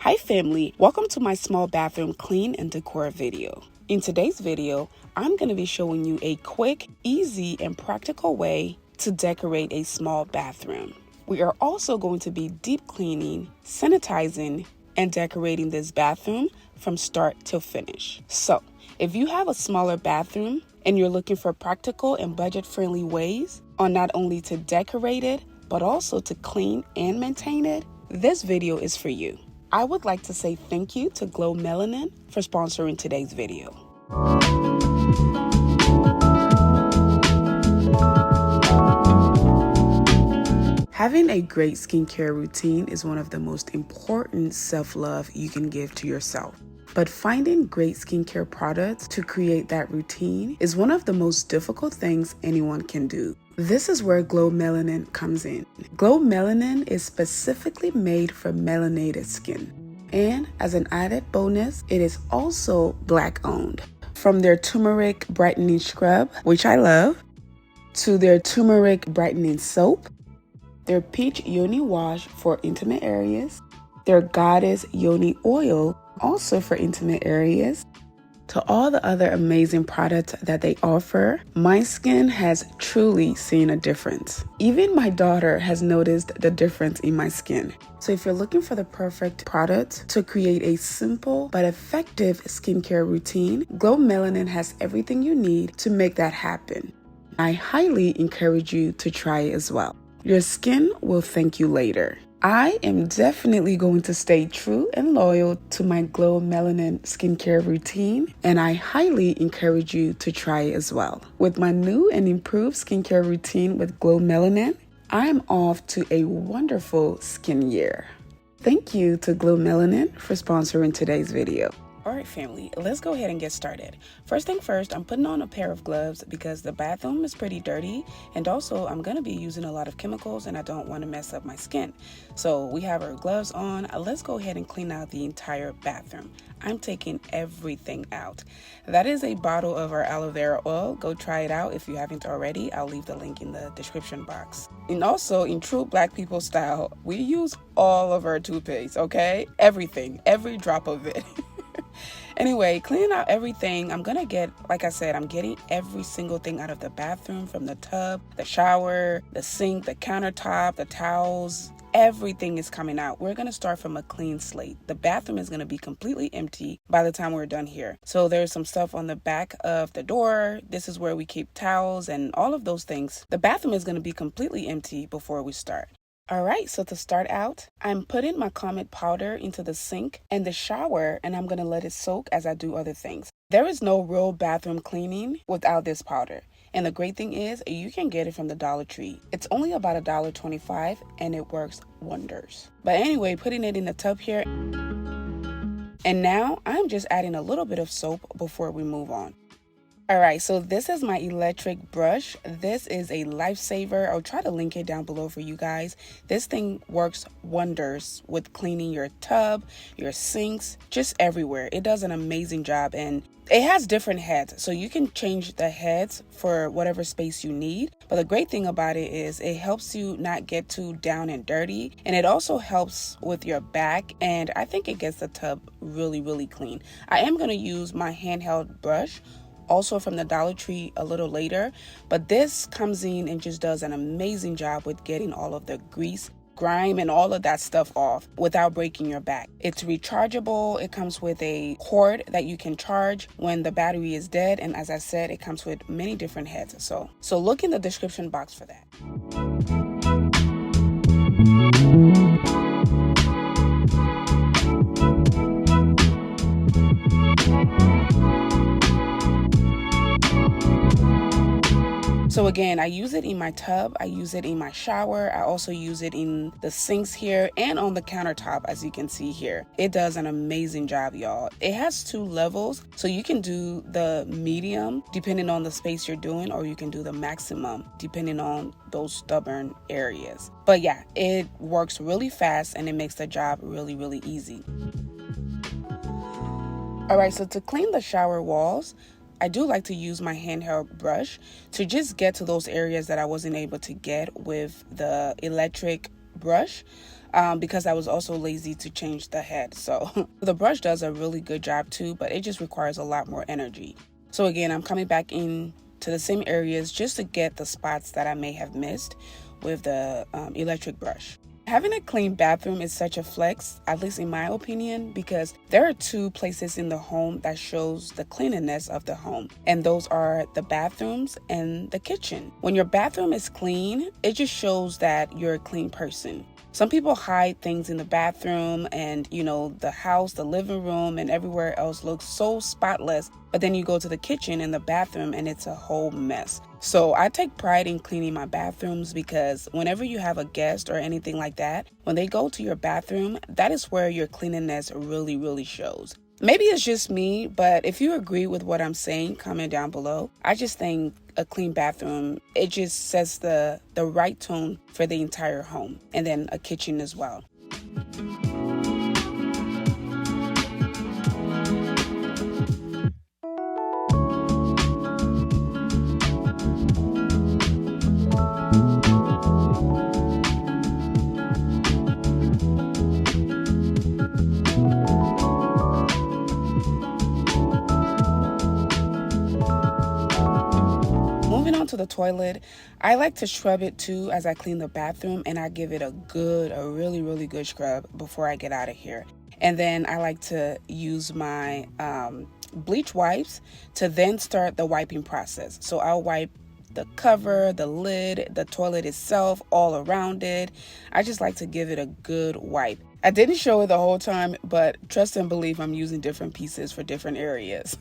Hi family, welcome to my small bathroom clean and decor video. In today's video, I'm going to be showing you a quick, easy, and practical way to decorate a small bathroom. We are also going to be deep cleaning, sanitizing, and decorating this bathroom from start to finish. So, if you have a smaller bathroom and you're looking for practical and budget-friendly ways on not only to decorate it, but also to clean and maintain it, this video is for you. I would like to say thank you to Melanin for sponsoring today's video. Having a great skincare routine is one of the most important self-love you can give to yourself. But finding great skincare products to create that routine is one of the most difficult things anyone can do. This is where Melanin comes in. Melanin is specifically made for melanated skin. And as an added bonus, it is also Black owned. From their turmeric brightening scrub, which I love, to their turmeric brightening soap, their peach yoni wash for intimate areas, their goddess yoni oil, also for intimate areas, to all the other amazing products that they offer, my skin has truly seen a difference. Even my daughter has noticed the difference in my skin. So if you're looking for the perfect product to create a simple but effective skincare routine, Melanin has everything you need to make that happen. I highly encourage you to try it as well. Your skin will thank you later. I am definitely going to stay true and loyal to my Melanin skincare routine, and I highly encourage you to try it as well. With my new and improved skincare routine with Melanin, I am off to a wonderful skin year. Thank you to Melanin for sponsoring today's video. Alright family, let's go ahead and get started. First thing first, I'm putting on a pair of gloves because the bathroom is pretty dirty, and also I'm going to be using a lot of chemicals and I don't want to mess up my skin. So we have our gloves on. Let's go ahead and clean out the entire bathroom. I'm taking everything out. That is a bottle of our aloe vera oil. Go try it out if you haven't already. I'll leave the link in the description box. And also, in true Black people style, we use all of our toothpaste, okay? Everything, every drop of it. Anyway, cleaning out everything, I'm gonna get, like I said, I'm getting every single thing out of the bathroom, from the tub, the shower, the sink, the countertop, the towels. Everything is coming out. We're gonna start from a clean slate. The bathroom is gonna be completely empty by the time we're done here. So there's some stuff on the back of the door. This is where we keep towels and all of those things. The bathroom is gonna be completely empty before we start. Alright, so to start out, I'm putting my Comet powder into the sink and the shower, and I'm going to let it soak as I do other things. There is no real bathroom cleaning without this powder. And the great thing is, you can get it from the Dollar Tree. It's only about $1.25 and it works wonders. But anyway, putting it in the tub here. And now I'm just adding a little bit of soap before we move on. Alright, so this is my electric brush. This is a lifesaver. I'll try to link it down below for you guys. This thing works wonders with cleaning your tub, your sinks, just everywhere. It does an amazing job, and it has different heads, so you can change the heads for whatever space you need. But the great thing about it is it helps you not get too down and dirty, and it also helps with your back, and I think it gets the tub really, really clean. I am going to use my handheld brush, also from the Dollar Tree, a little later, but this comes in and just does an amazing job with getting all of the grease, grime, and all of that stuff off without breaking your back. It's rechargeable. It comes with a cord that you can charge when the battery is dead, and as I said, it comes with many different heads. So look in the description box for that. So again, I use it in my tub, I use it in my shower, I also use it in the sinks here and on the countertop, as you can see here. It does an amazing job, y'all. It has 2 levels, so you can do the medium depending on the space you're doing, or you can do the maximum depending on those stubborn areas. But yeah, it works really fast and it makes the job really, really easy. Alright, so to clean the shower walls, I do like to use my handheld brush to just get to those areas that I wasn't able to get with the electric brush. because I was also lazy to change the head. So the brush does a really good job too, but it just requires a lot more energy. So again, I'm coming back in to the same areas just to get the spots that I may have missed with the electric brush. Having a clean bathroom is such a flex, at least in my opinion, because there are two places in the home that shows the cleanliness of the home, and those are the bathrooms and the kitchen. When your bathroom is clean, it just shows that you're a clean person. Some people hide things in the bathroom, and the house, the living room, and everywhere else looks so spotless, but then you go to the kitchen and the bathroom and it's a whole mess. So I take pride in cleaning my bathrooms, because whenever you have a guest or anything like that, when they go to your bathroom, that is where your cleanliness really, really shows. Maybe it's just me, but if you agree with what I'm saying, comment down below. I just think a clean bathroom, it just sets the right tone for the entire home, and then a kitchen as well. Moving on to the toilet, I like to scrub it too as I clean the bathroom, and I give it a really, really good scrub before I get out of here. And then I like to use my bleach wipes to then start the wiping process. So I'll wipe the cover, the lid, the toilet itself, all around it. I just like to give it a good wipe. I didn't show it the whole time, but trust and believe I'm using different pieces for different areas.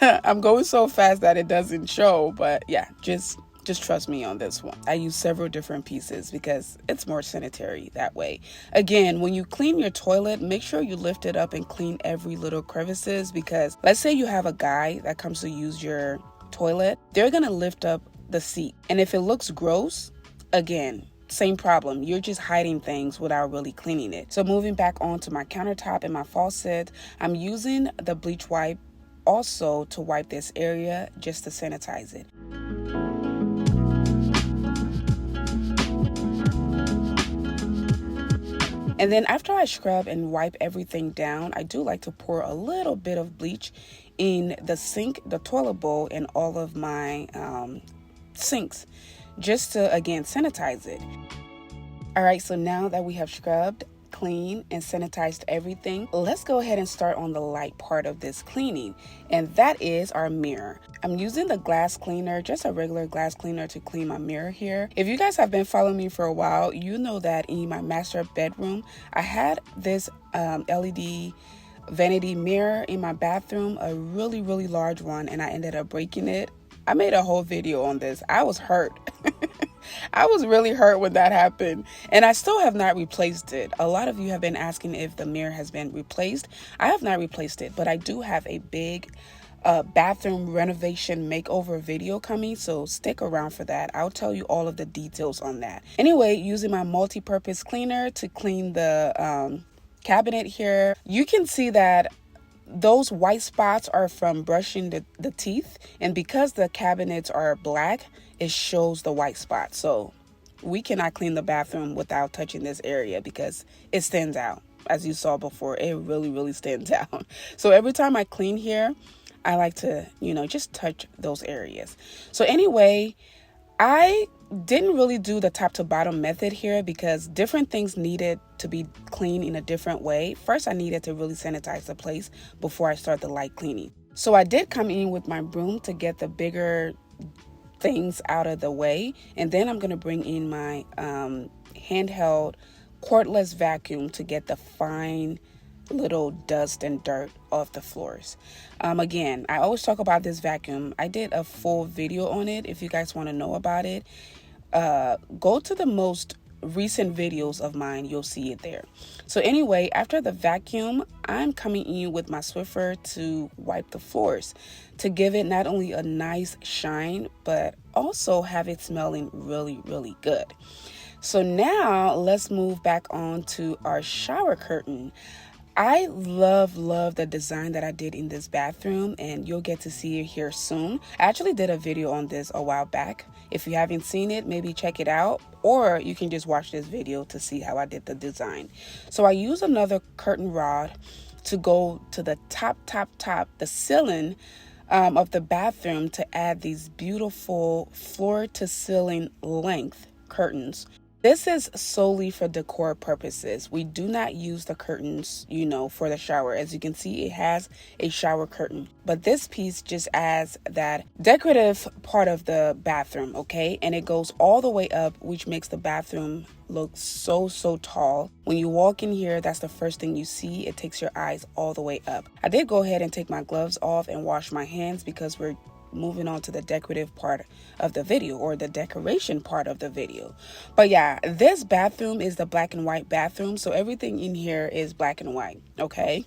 I'm going so fast that it doesn't show, but yeah, just trust me on this one. I use several different pieces because it's more sanitary that way. Again, when you clean your toilet, make sure you lift it up and clean every little crevices, because let's say you have a guy that comes to use your toilet, they're gonna lift up the seat, and if it looks gross, again, same problem. You're just hiding things without really cleaning it. So moving back onto my countertop and my faucet, I'm using the bleach wipe also to wipe this area just to sanitize it. And then after I scrub and wipe everything down, I do like to pour a little bit of bleach in the sink, the toilet bowl, and all of my sinks, just to again sanitize it. All right, so now that we have scrubbed, clean, and sanitized everything, let's go ahead and start on the light part of this cleaning, and that is our mirror. I'm using the glass cleaner, just a regular glass cleaner, to clean my mirror here. If you guys have been following me for a while, you know that in my master bedroom, I had this LED vanity mirror in my bathroom, a really, really large one, and I ended up breaking it. I made a whole video on this. I was hurt. I was really hurt when that happened, and I still have not replaced it. A lot of you have been asking if the mirror has been replaced. I have not replaced it, but I do have a big bathroom renovation makeover video coming, so stick around for that. I'll tell you all of the details on that. Anyway, using my multi-purpose cleaner to clean the cabinet here, you can see that those white spots are from brushing the teeth, and because the cabinets are black, it shows the white spots. So we cannot clean the bathroom without touching this area because it stands out. As you saw before, it really, really stands out. So every time I clean here, I like to, just touch those areas. So anyway, I didn't really do the top to bottom method here because different things needed to be cleaned in a different way. First, I needed to really sanitize the place before I start the light cleaning. So I did come in with my broom to get the bigger things out of the way, and then I'm going to bring in my handheld cordless vacuum to get the fine little dust and dirt off the floors. Again, I always talk about this vacuum. I did a full video on it. If you guys want to know about it, go to the most recent videos of mine, you'll see it there. So anyway, after the vacuum, I'm coming in with my Swiffer to wipe the floors to give it not only a nice shine, but also have it smelling really, really good. So now let's move back on to our shower curtain. I love the design that I did in this bathroom, and you'll get to see it here soon. I actually did a video on this a while back. If you haven't seen it, maybe check it out, or you can just watch this video to see how I did the design. So I used another curtain rod to go to the top, the ceiling of the bathroom to add these beautiful floor to ceiling length curtains. This is solely for decor purposes. We do not use the curtains, for the shower. As you can see, it has a shower curtain. But this piece just adds that decorative part of the bathroom, okay? And it goes all the way up, which makes the bathroom look so tall. When you walk in here, that's the first thing you see. It takes your eyes all the way up. I did go ahead and take my gloves off and wash my hands because we're moving on to the decorative part of the video, or the decoration part of the video. But yeah, this bathroom is the black and white bathroom, so everything in here is black and white, okay?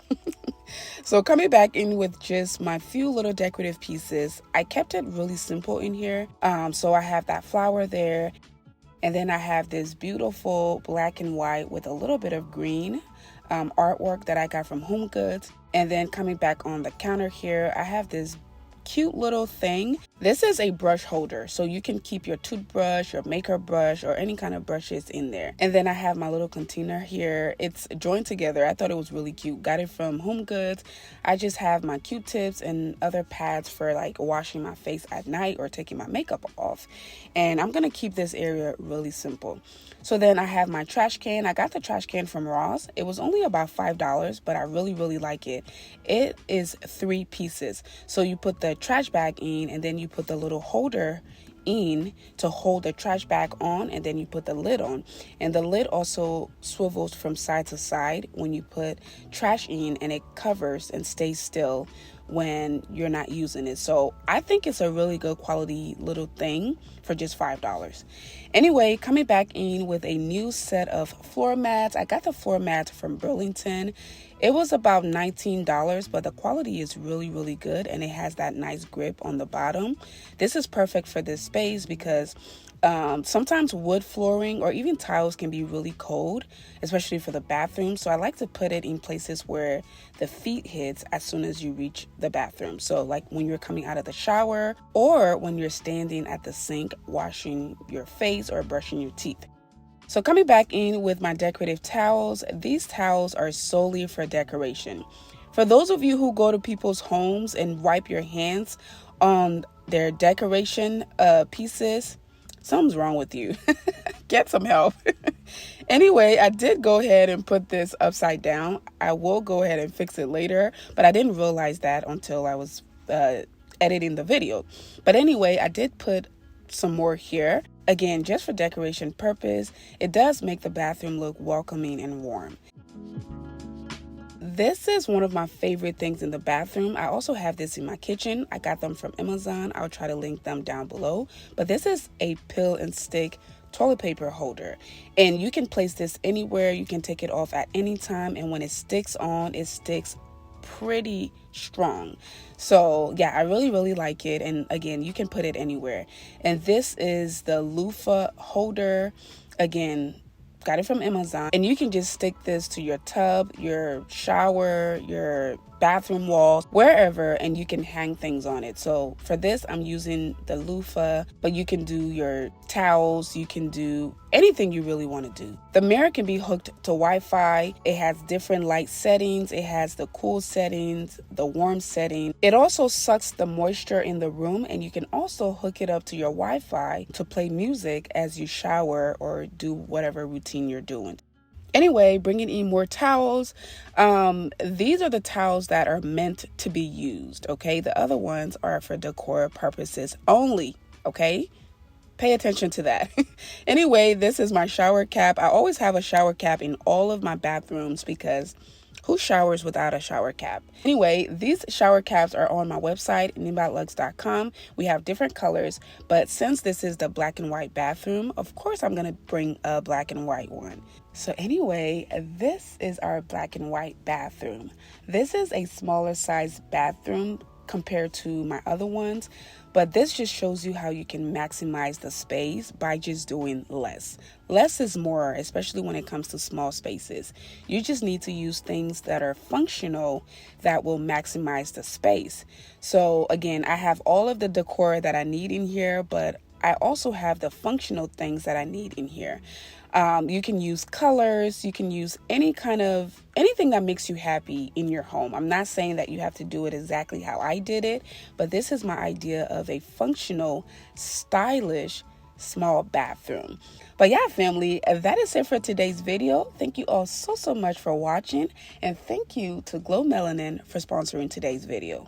So coming back in with just my few little decorative pieces, I kept it really simple in here. So I have that flower there, and then I have this beautiful black and white with a little bit of green artwork that I got from Home Goods. And then coming back on the counter here, I have this cute little thing. This is a brush holder, so you can keep your toothbrush, your makeup brush, or any kind of brushes in there. And then I have my little container here. It's joined together. I thought it was really cute. Got it from Home Goods. I just have my Q-tips and other pads for like washing my face at night or taking my makeup off. And I'm gonna keep this area really simple. So then I have my trash can. I got the trash can from Ross. It was only about $5, but I really like it. It is 3 pieces. So you put the trash bag in, and then you put the little holder in to hold the trash bag on, and then you put the lid on. And the lid also swivels from side to side when you put trash in, and it covers and stays still when you're not using it. So I think it's a really good quality little thing for just $5. Anyway, coming back in with a new set of floor mats. I got the floor mats from Burlington. It was about $19, but the quality is really good, and it has that nice grip on the bottom. This is perfect for this space because sometimes wood flooring or even tiles can be really cold, especially for the bathroom. So I like to put it in places where the feet hits as soon as you reach the bathroom. So like when you're coming out of the shower, or when you're standing at the sink washing your face or brushing your teeth. So coming back in with my decorative towels, these towels are solely for decoration. For those of you who go to people's homes and wipe your hands on their decoration pieces, something's wrong with you. Get some help. Anyway, I did go ahead and put this upside down. I will go ahead and fix it later, but I didn't realize that until I was editing the video. But anyway, I did put some more here. Again, just for decoration purpose. It does make the bathroom look welcoming and warm. This is one of my favorite things in the bathroom. I also have this in my kitchen. I got them from Amazon. I'll try to link them down below. But this is a peel and stick toilet paper holder, and you can place this anywhere. You can take it off at any time, and when it sticks on, it sticks pretty strong. So yeah, I really like it. And again, you can put it anywhere. And this is the loofah holder. Again, got it from Amazon, and you can just stick this to your tub, your shower, your bathroom walls, wherever, and you can hang things on it. So for this, I'm using the loofah, but you can do your towels, you can do anything you really want to do. The mirror can be hooked to Wi-Fi. It has different light settings. It has the cool settings, the warm setting. It also sucks the moisture in the room, and you can also hook it up to your Wi-Fi to play music as you shower or do whatever routine you're doing. Anyway, bringing in more towels. These are the towels that are meant to be used, okay? The other ones are for decor purposes only, okay? Pay attention to that. Anyway, this is my shower cap. I always have a shower cap in all of my bathrooms because who showers without a shower cap? Anyway, these shower caps are on my website, nimbaluxe.com. We have different colors, but since this is the black and white bathroom, of course I'm going to bring a black and white one. So anyway, this is our black and white bathroom. This is a smaller size bathroom compared to my other ones, But this just shows you how you can maximize the space by just doing less. Less is more, especially when it comes to small spaces. You just need to use things that are functional that will maximize the space. So again, I have all of the decor that I need in here, but I also have the functional things that I need in here. You can use colors, you can use anything that makes you happy in your home. I'm not saying that you have to do it exactly how I did it, but this is my idea of a functional, stylish, small bathroom. But yeah, family, that is it for today's video. Thank you all so much for watching, and thank you to Glow Melanin for sponsoring today's video.